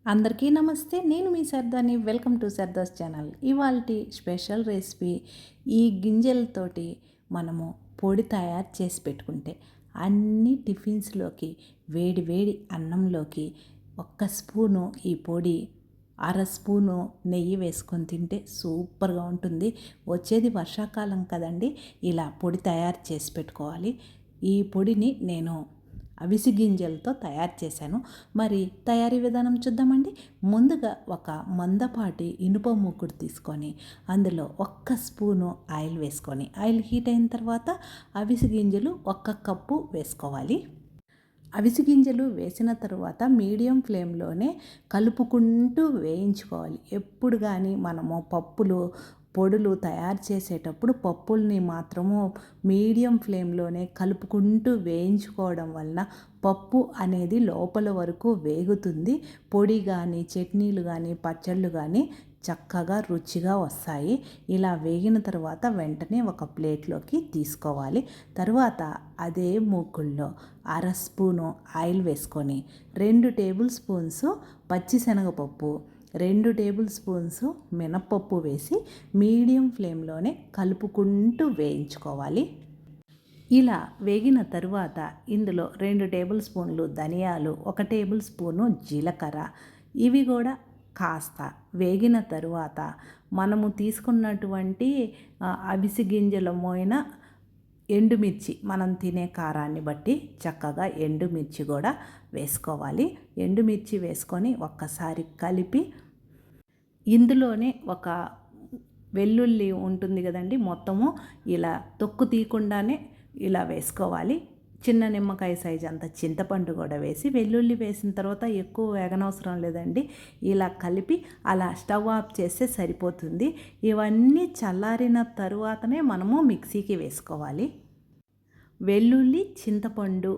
అందరికీ నమస్తే. నేను మీ Sardani. Welcome to Sardas channel. ఇవాల్టి స్పెషల్ రెసిపీ ఈ గింజలతోటి మనము పొడి తయారు చేసి పెట్టుకుంటే అన్ని టిఫిన్స్లోకి వేడి వేడి అన్నంలోకి ఒక్క స్పూను ఈ పొడి అర స్పూను నెయ్యి వేసుకొని తింటే సూపర్గా ఉంటుంది. వచ్చేది వర్షాకాలం కదండి, ఇలా పొడి తయారు చేసి పెట్టుకోవాలి. ఈ పొడిని నేను అవిసి గింజలతో తయారు చేశాను. మరి తయారీ విధానం చూద్దామండి. ముందుగా ఒక మందపాటి ఇనుప మూకుడు తీసుకొని అందులో ఒక్క స్పూను ఆయిల్ వేసుకొని ఆయిల్ హీట్ అయిన తర్వాత అవిసి గింజలు 1 కప్పు వేసుకోవాలి. అవిసి గింజలు వేసిన తర్వాత మీడియం ఫ్లేమ్లోనే కలుపుకుంటూ వేయించుకోవాలి. ఎప్పుడు కానీ మనము పొడులు తయారు చేసేటప్పుడు పప్పుల్ని మాత్రము మీడియం ఫ్లేమ్లోనే కలుపుకుంటూ వేయించుకోవడం వలన పప్పు అనేది లోపల వరకు వేగుతుంది. పొడి కానీ చట్నీలు కానీ పచ్చళ్ళు కానీ చక్కగా రుచిగా వస్తాయి. ఇలా వేగిన తర్వాత వెంటనే ఒక ప్లేట్లోకి తీసుకోవాలి. తర్వాత అదే మూకుల్లో అర స్పూను ఆయిల్ వేసుకొని 2 టేబుల్ స్పూన్స్ పచ్చిశనగపప్పు, 2 టేబుల్ స్పూన్స్ మినప్పప్పు వేసి మీడియం ఫ్లేమ్లోనే కలుపుకుంటూ వేయించుకోవాలి. ఇలా వేగిన తరువాత ఇందులో 2 టేబుల్ స్పూన్లు ధనియాలు, 1 టేబుల్ స్పూను జీలకర్ర, ఇవి కూడా కాస్త వేగిన తరువాత మనము తీసుకున్నటువంటి అవిసి గింజల మోయిన ఎండుమిర్చి, మనం తినే కారాన్ని బట్టి చక్కగా ఎండుమిర్చి కూడా వేసుకోవాలి. ఎండుమిర్చి వేసుకొని ఒక్కసారి కలిపి ఇందులోనే ఒక వెల్లుల్లి ఉంటుంది కదండి, మొత్తము ఇలా తొక్కు తీయకుండానే ఇలా వేసుకోవాలి. చిన్న నిమ్మకాయ సైజు అంత చింతపండు కూడా వేసి వెల్లుల్లి వేసిన తర్వాత ఎక్కువ వేగనవసరం లేదండి. ఇలా కలిపి అలా స్టవ్ ఆఫ్ చేస్తే సరిపోతుంది. ఇవన్నీ చల్లారిన తరువాతనే మనము మిక్సీకి వేసుకోవాలి. వెల్లుల్లి చింతపండు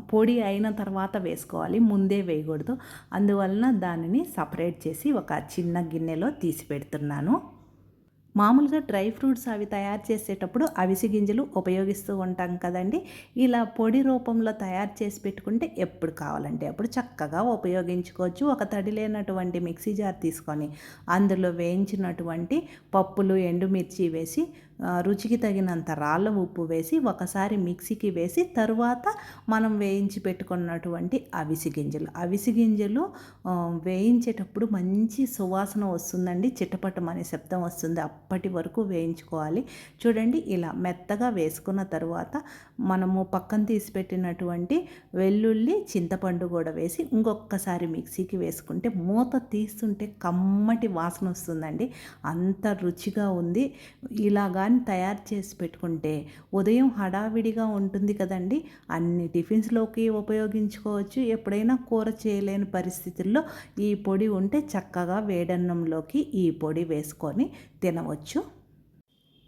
పొడి అయిన తర్వాత వేసుకోవాలి, ముందే వేయకూడదు. అందువలన దానిని సపరేట్ చేసి ఒక చిన్న గిన్నెలో తీసి పెడుతున్నాను. మామూలుగా డ్రై ఫ్రూట్స్ అవి తయారు చేసేటప్పుడు అవిసి గింజలు ఉపయోగిస్తూ ఉంటాం కదండి. ఇలా పొడి రూపంలో తయారు చేసి పెట్టుకుంటే ఎప్పుడు కావాలంటే అప్పుడు చక్కగా ఉపయోగించుకోవచ్చు. ఒక తడి లేనటువంటి మిక్సీ జార్ తీసుకొని అందులో వేయించినటువంటి పప్పులు, ఎండుమిర్చి వేసి రుచికి తగినంత రాళ్ళ ఉప్పు వేసి ఒకసారి మిక్సీకి వేసి తరువాత మనం వేయించి పెట్టుకున్నటువంటి అవిసి గింజలు వేయించేటప్పుడు మంచి సువాసన వస్తుందండి. చిటపటమనే శబ్దం వస్తుంది. అప్పటి వరకు వేయించుకోవాలి. చూడండి, ఇలా మెత్తగా వేసుకున్న తరువాత మనము పక్కన తీసి పెట్టినటువంటి వెల్లుల్లి, చింతపండు కూడా వేసి ఇంకొకసారి మిక్సీకి వేసుకుంటే మూత తీస్తుంటే కమ్మటి వాసన వస్తుందండి. అంత రుచిగా ఉంది. ఇలా కానీ తయారు చేసి పెట్టుకుంటే ఉదయం హడావిడిగా ఉంటుంది కదండి, అన్ని టిఫిన్స్లోకి ఉపయోగించుకోవచ్చు. ఎప్పుడైనా కూర చేయలేని పరిస్థితుల్లో ఈ పొడి ఉంటే చక్కగా వేడన్నంలోకి ఈ పొడి వేసుకొని తినవచ్చు.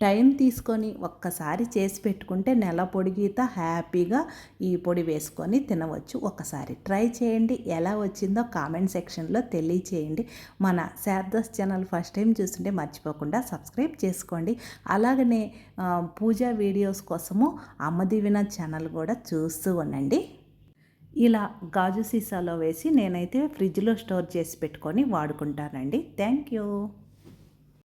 టైం తీసుకొని ఒక్కసారి చేసి పెట్టుకుంటే నెల పొడిగిత హ్యాపీగా ఈ పొడి వేసుకొని తినవచ్చు. ఒకసారి ట్రై చేయండి. ఎలా వచ్చిందో కామెంట్ సెక్షన్లో తెలియచేయండి. మన శారదాస్ ఛానల్ ఫస్ట్ టైం చూస్తుంటే మర్చిపోకుండా సబ్స్క్రైబ్ చేసుకోండి. అలాగనే పూజా వీడియోస్ కోసము అమ్మదీవెన ఛానల్ కూడా చూస్తూ ఉండండి. ఇలా గాజు సీసాలో వేసి నేనైతే ఫ్రిడ్జ్లో స్టోర్ చేసి పెట్టుకొని వాడుకుంటానండి. Thank you.